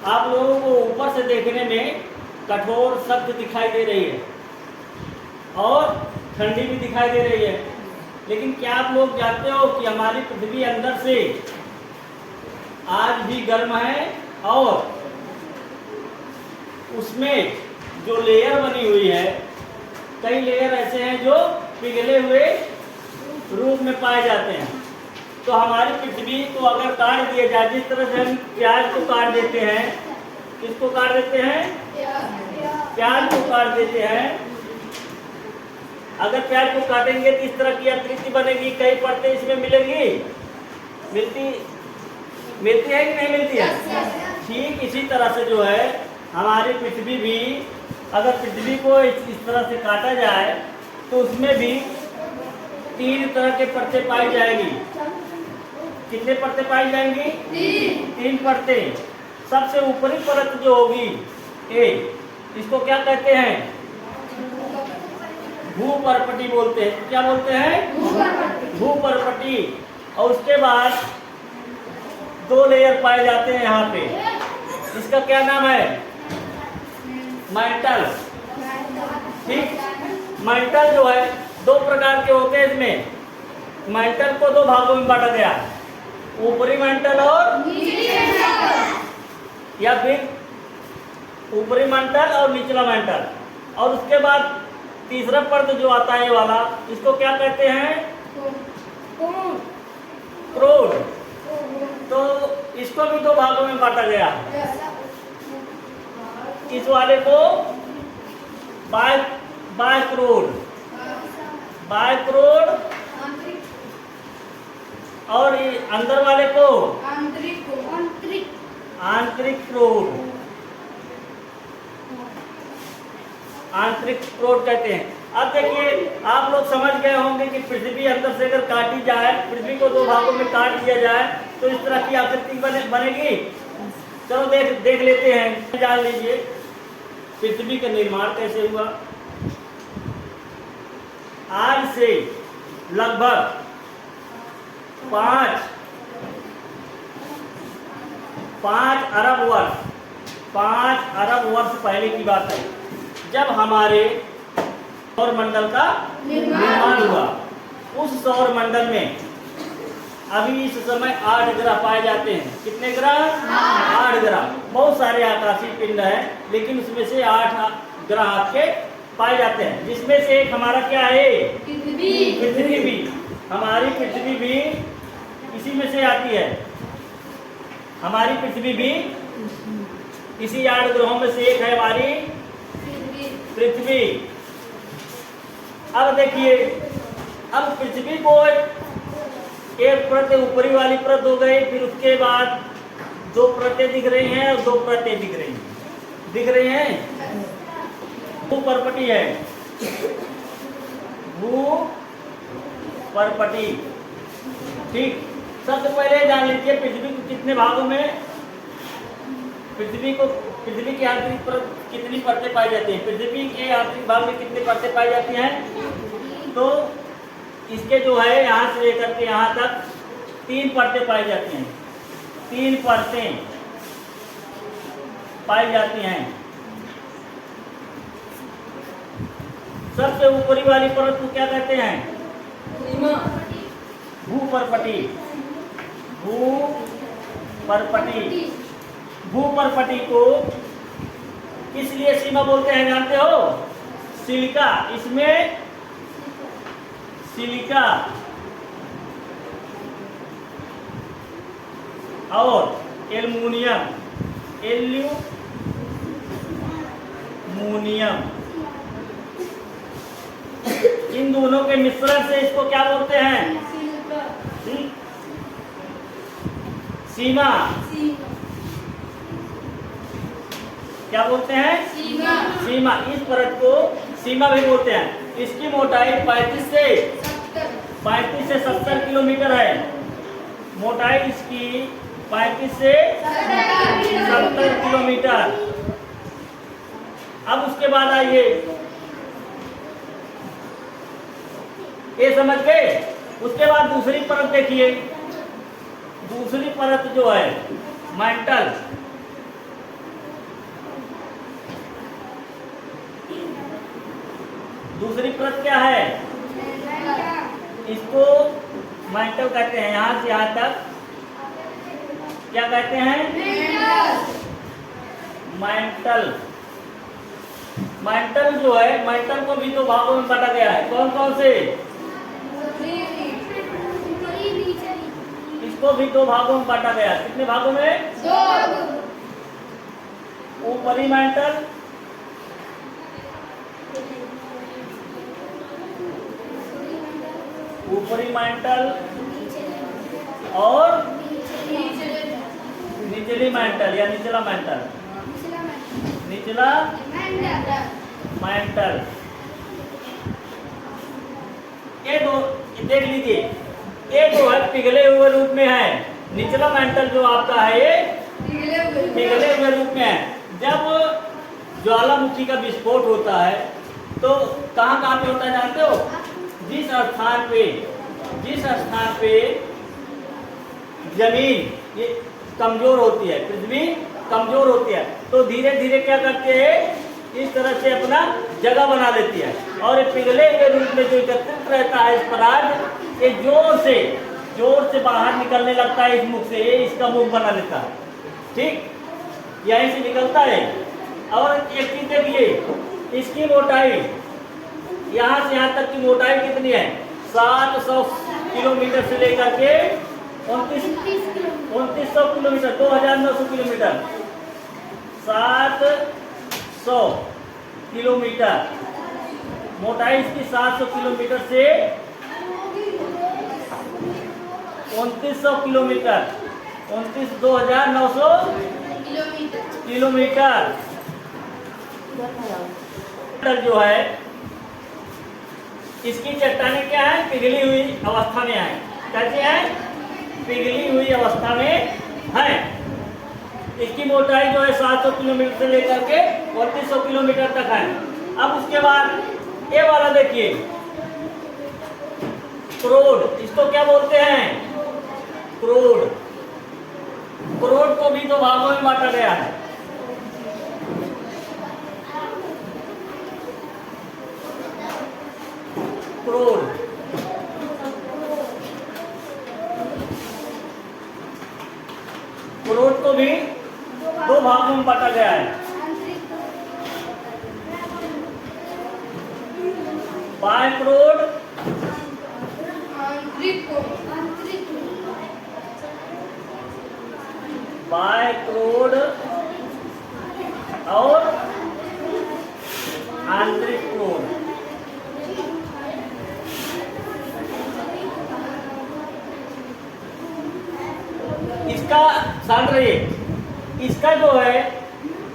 आप लोगों को ऊपर से देखने में कठोर सख्त दिखाई दे रही है और ठंडी भी दिखाई दे रही है, लेकिन क्या आप लोग जानते हो कि हमारी पृथ्वी अंदर से आज भी गर्म है और उसमें जो लेयर बनी हुई है, कई लेयर ऐसे हैं जो पिघले हुए रूप में पाए जाते हैं। तो हमारी पृथ्वी को अगर काट दिया जाए, जिस तरह से हम प्याज को काट देते हैं, किसको काट देते हैं? प्याज को काट देते हैं। अगर प्याज को काटेंगे तो इस तरह की आकृति बनेगी, कई परतें इसमें मिलेंगी, मिलती है कि नहीं मिलती है? ठीक इसी तरह से जो है हमारी पृथ्वी भी, अगर पृथ्वी को इस तरह से काटा जाए तो उसमें भी 3 तरह के परतें पाई जाएंगी। कितने परतें पाई जाएंगी? 3 परतें। सबसे ऊपरी परत जो होगी ए, इसको क्या कहते हैं? भूपर्पटी बोलते हैं। क्या बोलते हैं? भूपर्पटी। और उसके बाद 2 लेयर पाए जाते हैं यहाँ पे, इसका क्या नाम है? मैंटल। ठीक, मैंटल जो है 2 प्रकार के होते हैं। इसमें मैंटल को 2 भागों में बांटा गया, ऊपरी मैंटल और या फिर ऊपरी मैंटल और निचला मैंटल। और उसके बाद तीसरा परत जो आता है ये वाला, इसको क्या कहते हैं? क्रोड। तो इसको भी 2 भागों में बांटा गया। इस वाले को बायक्रोड और ये अंदर वाले को आंतरिक क्रोड कहते हैं। अब देखिए, आप लोग समझ गए होंगे कि पृथ्वी अंदर से अगर काटी जाए, पृथ्वी को 2 भागों में काट दिया जाए तो इस तरह की आकृति बनेगी। चलो देख लेते हैं, जान लीजिए पृथ्वी का निर्माण कैसे हुआ। आज से लगभग 5 अरब वर्ष पहले की बात है, जब हमारे सौर मंडल का निर्माण हुआ। उस सौर मंडल में अभी इस समय 8 ग्रह पाए जाते हैं। कितने ग्रह? 8 ग्रह। बहुत सारे आकाशीय पिंड हैं, लेकिन उसमें से 8 ग्रह आपके पाए जाते हैं, जिसमें से एक हमारा क्या है? पृथ्वी भी। हमारी पृथ्वी भी इसी में से आती है। हमारी पृथ्वी भी इसी 8 ग्रहों में से एक है हमारी पृथ्वी। अब देखिए, अब पृथ्वी को एक परत ऊपरी वाली परत हो गई, फिर उसके बाद 2 परतें दिख रही हैं और 2 परतें दिख रही हैं। भूपर्पटी है, भूपर्पटी। ठीक, सबसे पहले जान लीजिए पृथ्वी को कितने भागों में, पृथ्वी की आंतरिक परत कितनी परतें पाई जाती हैं? पृथ्वी के आंतरिक भाग में कितनी परतें पाई जाती हैं? तो इसके जो है यहाँ से लेकर के यहाँ तक 3 परतें पाई जाती हैं। 3 परतें पाई जाती हैं। सबसे ऊपरी वाली परत को क्या कहते हैं? भूपर्पटी। भूपर्पटी को किस लिए सीमा बोलते हैं जानते हो? सिलिका। इसमें सिलिका और एल्युमिनियम इन दोनों के मिश्रण से इसको क्या बोलते हैं? सीमा। क्या बोलते हैं? सीमा। इस परत को सीमा भी बोलते हैं। इसकी मोटाई 35 से 70 किलोमीटर है। मोटाई इसकी 35 से 70 किलोमीटर। अब उसके बाद आइए, ये समझ गए? उसके बाद दूसरी परत देखिए। दूसरी परत जो है मैंटल, दूसरी परत क्या है? इसको मैंटल कहते हैं। यहाँ से यहाँ तक क्या कहते हैं? मैंटल। मैंटल जो है, मैंटल को भी दो भागों में बांटा गया है। कौन कौन से? इसको भी दो भागों में बांटा गया है। कितने भागों में? 2। ऊपरी मैंटल, ऊपरी मैंटल और निचली मैंटल या निचला मैंटल। निचला मैंटल। ये दो देख लीजिए, ये जो है पिघले हुए रूप में है। निचला मैंटल जो आपका है ये पिघले हुए रूप में है। जब ज्वालामुखी का विस्फोट होता है तो कहाँ कहाँ पे होता है जानते हो? जिस स्थान पे जमीन ये कमजोर होती है, पृथ्वी कमजोर होती है, तो धीरे धीरे क्या करते हैं? इस तरह से अपना जगह बना लेती है। और ये पिघले हुए रूप में जो एकत्रित रहता है इस पदार्थ, ये जोर से बाहर निकलने लगता है इस मुख से। ये इसका मुख बना लेता है। ठीक, यहीं से निकलता है। और एक चीज देखिए, इसकी मोटाई यहाँ से यहाँ तक की मोटाई कितनी है? 700 किलोमीटर से लेकर के 2900 किलोमीटर, 2900 किलोमीटर, 700 किलोमीटर मोटाई इसकी। 700 किलोमीटर से 2900 किलोमीटर, 2900 किलोमीटर जो है, इसकी चट्टानें क्या है? पिघली हुई अवस्था में है। कैसे है? पिघली हुई अवस्था में है। इसकी मोटाई जो है 700 किलोमीटर से लेकर के 2900 किलोमीटर तक है। अब उसके बाद ये वाला देखिए, क्रोड। इसको क्या बोलते हैं? क्रोड। क्रोड को भी दो भागों में बांटा गया है। क्रोड, क्रोड को भी दो भागों में बांटा गया है। बायक्रोड, बायक्रोड और आंतरिक क्रोड। इसका ध्यान रहिए, इसका जो है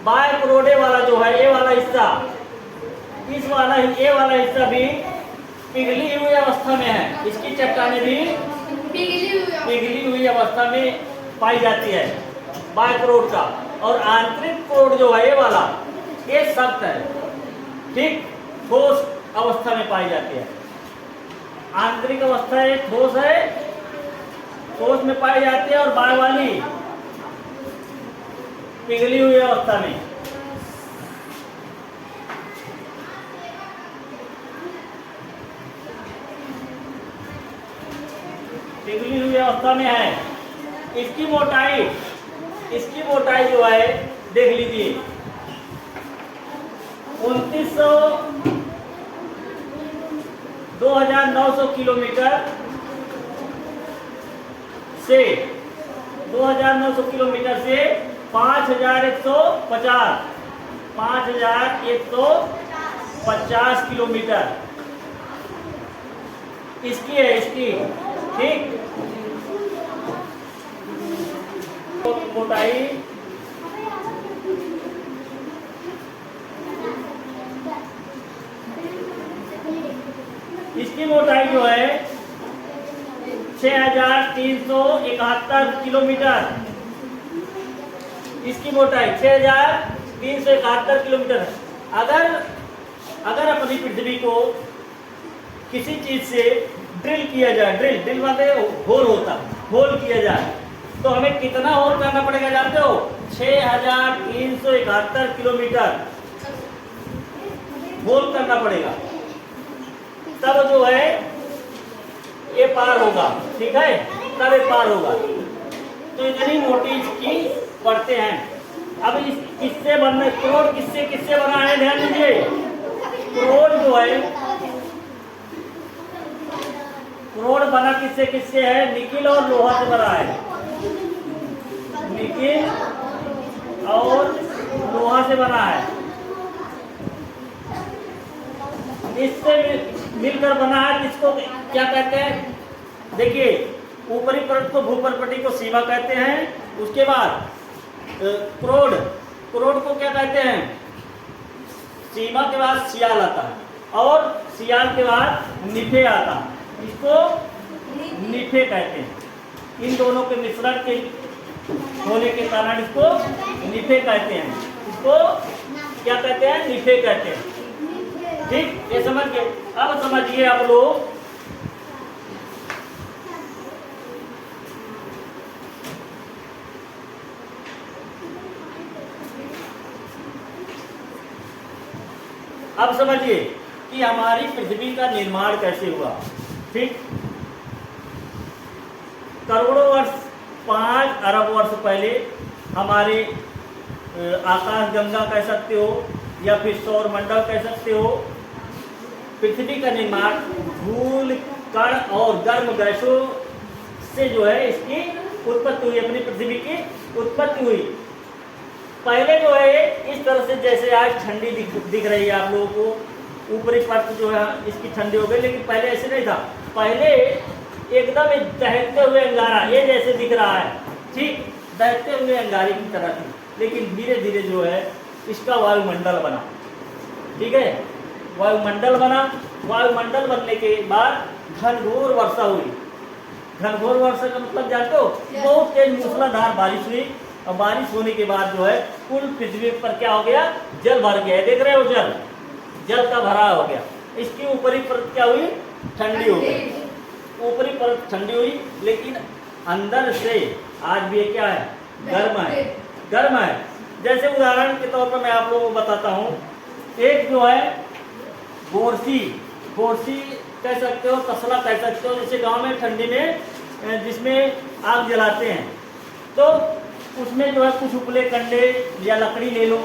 बायक्रोडे वाला जो है, ये वाला हिस्सा, ये वाला हिस्सा भी पिघली हुई अवस्था में है। इसकी चट्टानें भी पिघली हुई अवस्था में पाई जाती है बायक्रोड का। और आंतरिक क्रोड जो है ये वाला, ये सख्त है। ठीक, ठोस अवस्था में पाई जाती है। आंतरिक अवस्था है ठोस है, ठोस में पाई जाती है। और बाय वाली पिघली हुई अवस्था में। पिघली हुई अवस्था में है। इसकी मोटाई जो है देख लीजिए, 2900 किलोमीटर से 5150 किलोमीटर इसकी है। इसकी ठीक मोटाई इसकी मोटाई जो है 6371 किलोमीटर। इसकी मोटाई 6371 किलोमीटर। अगर अपनी पृथ्वी को किसी चीज से ड्रिल किया जाए, ड्रिल मतलब होल किया जाए, तो हमें कितना होल करना पड़ेगा जानते हो? 6371 किलोमीटर होल करना पड़ेगा। तब जो है ये पार होगा, ठीक है, तब ये पार होगा। तो इतनी मोटी इसकी पढ़ते हैं। अब इस किससे बनने, करोड़ किससे किससे बना है, ध्यान दीजिए। करोड़ जो है, करोड़ बना किससे किससे है, निकिल और लोहा से बना है। निकिल और लोहा से बना है, इससे मिलकर बना है। किसको क्या कहते हैं, देखिए ऊपरी परत को भूपरपटी को सीमा कहते हैं। उसके बाद करोड़, करोड़ को क्या कहते हैं, सीमा के बाद सियाल आता है और सियाल के बाद निफे आता है, इसको निफे कहते हैं। इन दोनों के मिश्रण के होने के कारण इसको निफे कहते हैं, इसको क्या कहते हैं, निफे कहते हैं। ठीक, ये समझ गए। अब समझिए आप लोग, अब समझिए कि हमारी पृथ्वी का निर्माण कैसे हुआ। ठीक, करोड़ों वर्ष, 5 अरब वर्ष पहले हमारे आकाश गंगा कह सकते हो या फिर सौर मंडल कह सकते हो, पृथ्वी का निर्माण धूल, कण और गर्म गैसों से जो है इसकी उत्पत्ति हुई, अपनी पृथ्वी की उत्पत्ति हुई। पहले जो है इस तरह से, जैसे आज ठंडी दिख रही है आप लोगों को, ऊपरी परत जो है इसकी ठंडी हो गई, लेकिन पहले ऐसे नहीं था। पहले एकदम दहकते हुए अंगारा ये जैसे दिख रहा है, ठीक, दहकते हुए अंगारे की तरह थी, लेकिन धीरे धीरे जो है इसका वायुमंडल बना। ठीक है, वायुमंडल बना। वायुमंडल बनने के बाद घनघोर वर्षा हुई। घनघोर वर्षा का मतलब जानते हो, बहुत तेज मूसलाधार बारिश हुई, और बारिश होने के बाद जो है कुल पृथ्वी पर क्या हो गया, जल भर गया। देख रहे हो, जल, जल का भराव हो गया। इसकी ऊपरी परत क्या हुई, ठंडी हो गई, ऊपरी परत ठंडी हुई, लेकिन अंदर से आज भी ये क्या है, गर्म है, गर्म है। जैसे उदाहरण के तौर पर मैं आप लोगों को बताता हूँ, एक जो है गोरसी, गोरसी कह सकते हो, तसला कह सकते हो, जैसे गांव में ठंडी में जिसमें आग जलाते हैं, तो उसमें जो है कुछ उपले कंडे या लकड़ी ले लो।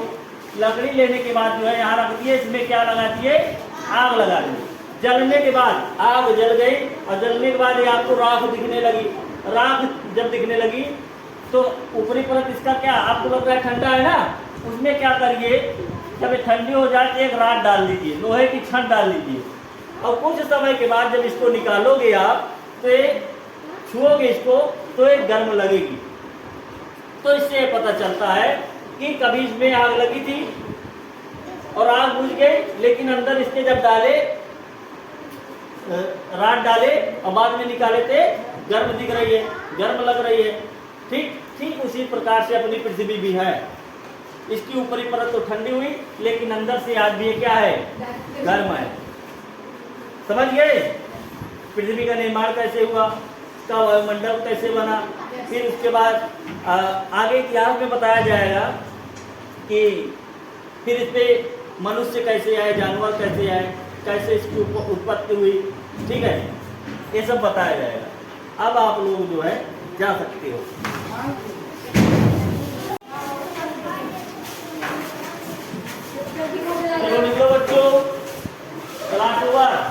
लकड़ी लेने के बाद जो है यहाँ रख दिए, इसमें क्या लगा दिए, आग लगा दी। जलने के बाद आग जल गई, और जलने के बाद ये आपको राख दिखने लगी। राख जब दिखने लगी तो ऊपरी परत इसका क्या, आपको लग रहा है ठंडा है ना, उसमें क्या करिए, जब ये ठंडी हो जाए तो एक राख डाल दीजिए, लोहे की छड़ डाल दीजिए, और कुछ समय के बाद जब इसको निकालोगे आप, तो ये छुओगे इसको तो ये गर्म लगेगी। तो इससे पता चलता है कि कभी इसमें आग लगी थी और आग बुझ गई, लेकिन अंदर इसके जब डाले, राख डाले और बाद में निकाले थे, गर्म दिख रही है, गर्म लग रही है। ठीक, ठीक उसी प्रकार से अपनी पृथ्वी भी है। इसकी ऊपरी परत तो ठंडी हुई, लेकिन अंदर से आज भी क्या है, गर्म है। समझ गए पृथ्वी का निर्माण कैसे हुआ, इसका वायुमंडल कैसे बना। फिर उसके बाद आगे इतिहास में बताया जाएगा कि फिर इस पे मनुष्य कैसे आए, जानवर कैसे आए, कैसे इसकी उत्पत्ति हुई। ठीक है, ये सब बताया जाएगा। अब आप लोग जो है जा सकते हो। चलो निकलो बच्चों, क्लास ओवर।